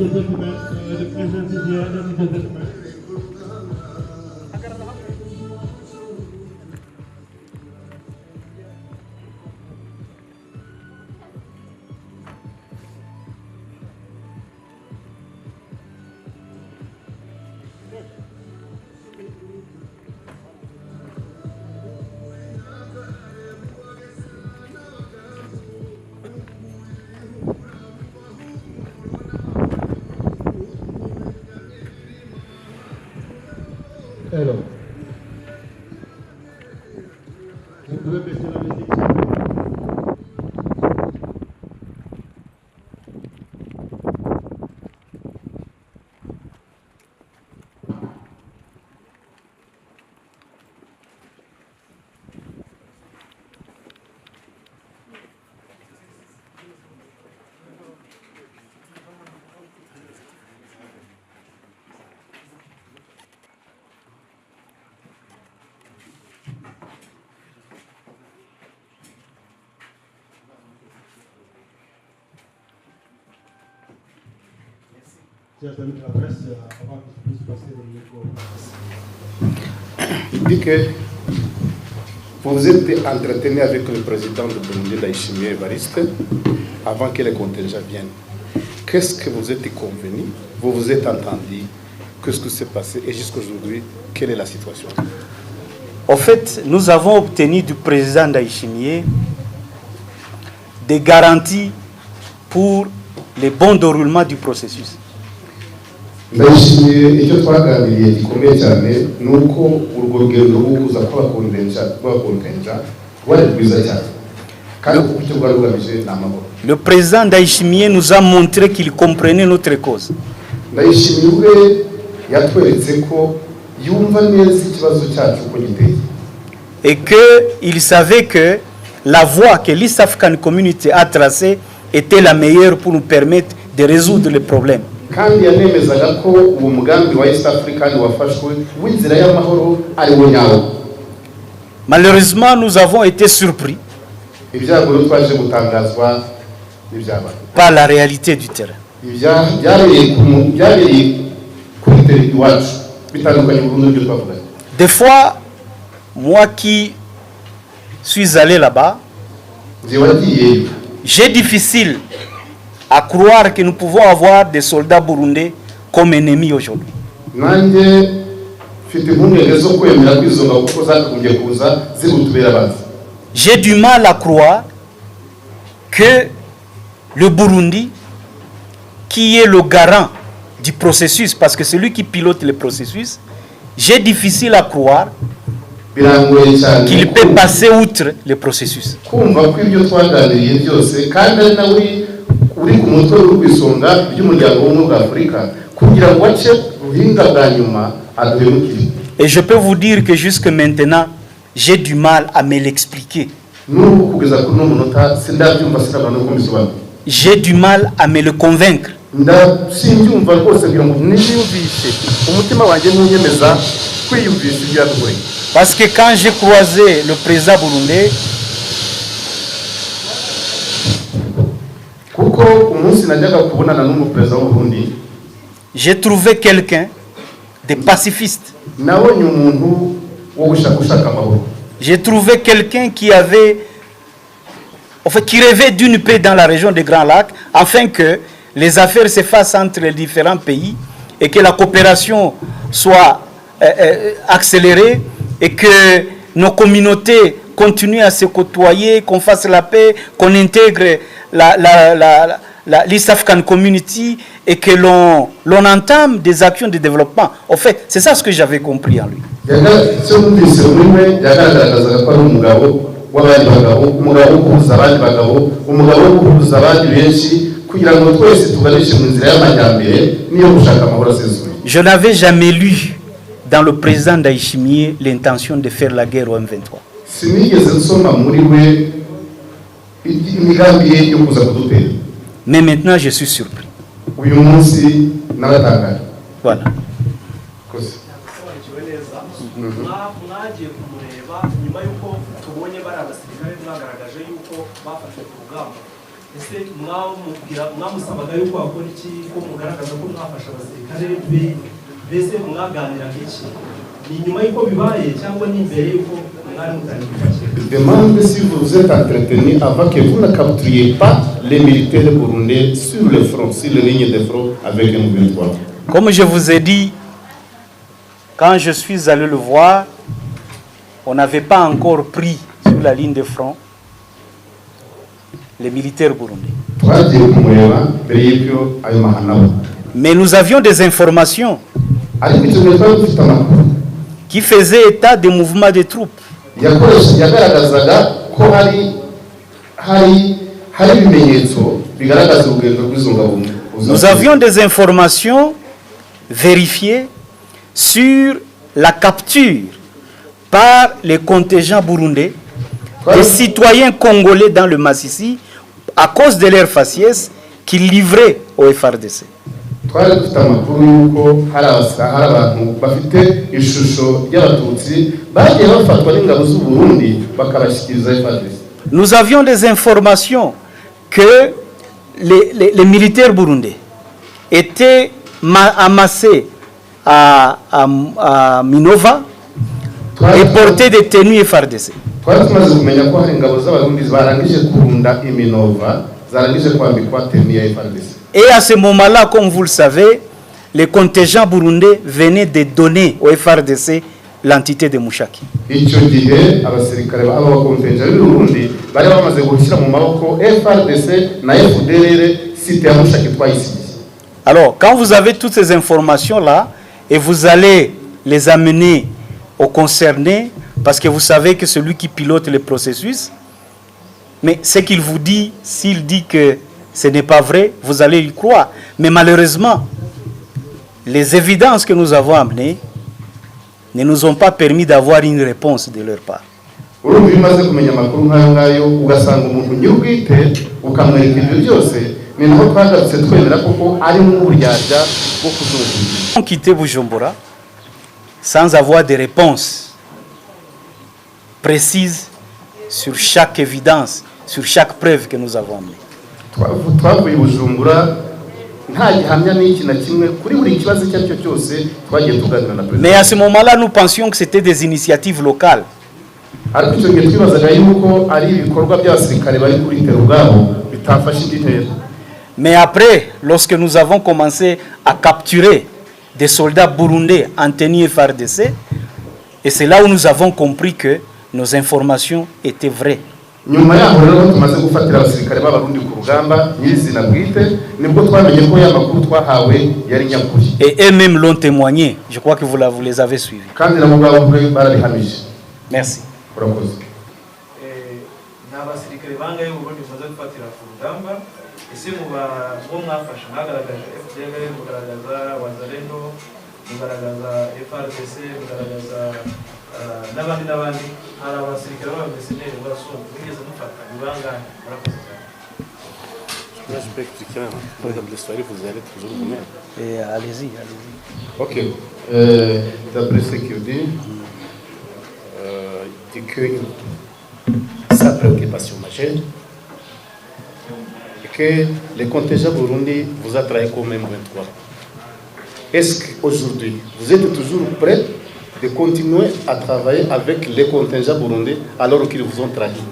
the presence is here, let me do this. Hello. Vous pouvez baisser la musique. Il dit que vous vous êtes entretenu avec le président de Burundi, Ndayishimiye Evariste, avant que les contingents viennent. Qu'est-ce que vous êtes convenu? Vous vous êtes entendu? Qu'est-ce qui s'est passé? Et jusqu'aujourd'hui, quelle est la situation? En fait, nous avons obtenu du président Ndayishimiye des garanties pour le bon déroulement du processus. Ndayishimiye icyo twaganiriye gikomeye cyane nuko urwo rugendo ruza kwabakondenja rwari rwiza cyane kandi kuko icyo rwari rugamije n'amahoro. Le président Ndayishimiye nous a montré qu'il comprenait notre cause. Ndayishimiye ubwe yatweretse ko yumva neza ikibazo cyacu uko giteye. Et qu'il savait que la voie que l'East African Community a tracée était la meilleure pour nous permettre de résoudre les problèmes. Kandi yanemezaga ko uwo mugambi wa East African wafashwe w'inzira y'amahoro ari wo nyawo. Malheureusement, nous avons été surpris ibyago twaje gutangazwa n'ibyabaye par la réalité du terrain. Des fois, moi qui suis allé là-bas, j'ai difficile à croire que nous pouvons avoir des soldats burundais comme ennemis aujourd'hui. J'ai du mal à croire que le Burundi, qui est le garant du processus, parce que c'est lui qui pilote le processus, j'ai difficile à croire qu'il peut passer outre le processus. Et je peux vous dire que jusque maintenant, j'ai du mal à me l'expliquer. J'ai du mal à me le convaincre. Parce que quand j'ai croisé le président burundais, j'ai trouvé quelqu'un de pacifiste. J'ai trouvé quelqu'un qui avait, qui rêvait d'une paix dans la région des Grands Lacs, afin que les affaires se fassent entre les différents pays et que la coopération soit accélérée et que nos communautés continuent à se côtoyer, qu'on fasse la paix, qu'on intègre l'East African Community et que l'on entame des actions de développement. En fait, c'est ça ce que j'avais compris en lui. Je n'avais jamais lu dans le président Ndayishimiye l'intention de faire la guerre au M23. Mais maintenant, je suis surpris. Voilà. ese mwamusabaga yuko akora iki ko mugaragaza ko mwafasha abasirikare bese mwaganira iki ni nyuma yuko bibaye cyangwa ni mbere yuko mwari mutari gufasha? Demande si vous êtes entretenu avant que vous ne capturiez pas les militaires burundais sur le front, sur les lignes de front avec M23. Comme je vous ai dit, quand je suis allé le voir, on n'avait pas encore pris sur la ligne de front les militaires burundais. Mais nous avions des informations qui faisaient état des mouvements des troupes. Nous avions des informations vérifiées sur la capture par les contingents burundais des citoyens congolais dans le Massissi à cause de leur faciès qu'ils livraient au FRDC. Nous avions des informations que les militaires burundais étaient amassés à Minova et portaient des tenues FRDC. Et à ce moment-là, comme vous le savez, les contingents burundais venaient de donner au FRDC l'entité de Mushaki. Alors, quand vous avez toutes ces informations-là, et vous allez les amener aux concernés, parce que vous savez que celui qui pilote le processus, mais ce qu'il vous dit, s'il dit que ce n'est pas vrai, vous allez y croire. Mais malheureusement, les évidences que nous avons amenées ne nous ont pas permis d'avoir une réponse de leur part. On a quitté Bujumbura sans avoir de réponse précise sur chaque évidence, sur chaque preuve que nous avons amenée. Mais à ce moment-là, nous pensions que c'était des initiatives locales. Mais après, lorsque nous avons commencé à capturer des soldats burundais en tenue FARDC, et c'est là où nous avons compris que nos informations étaient vraies. Et eux-mêmes l'ont témoigné. Je crois que vous les avez suivis. Merci. Je peux expliquer, dans l'histoire, vous allez toujours vous-même. Allez-y. Ok. D'après ce qu'il dit, il dit que sa préoccupation majeure est que les contingents burundais vous a trahi comme M23. Est-ce qu'aujourd'hui, vous êtes toujours prêts de continuer à travailler avec les contingents burundais alors qu'ils vous ont trahi?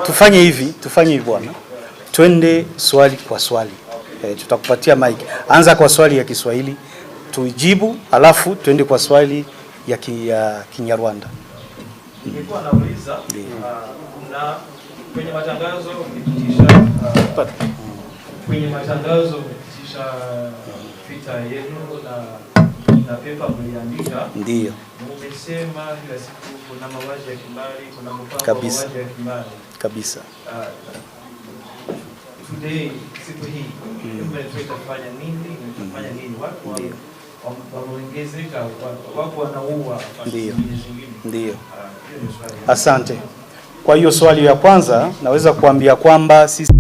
Tufanye hivi bwana, twende swali kwa swali. Tutakupatia mic. Anza kwa swali ya Kiswahili tujibu, alafu twende kwa swali ya Kinyarwanda. Nilikuwa nauliza kuna kwenye matangazo mmepitisha Twitter yenu na paper mliandika. Ndio. Mmesema kila siku kuna mauaji ya kimbari, kuna mpango wa mauaji ya kimbari. Kabisa. Today, siku hii, mtafanya nini? Mtafanya nini? Watu wameongezeka, wako wanaua. Ndio. Asante. Kwa hiyo swali ya kwanza naweza kuambia kwamba sisi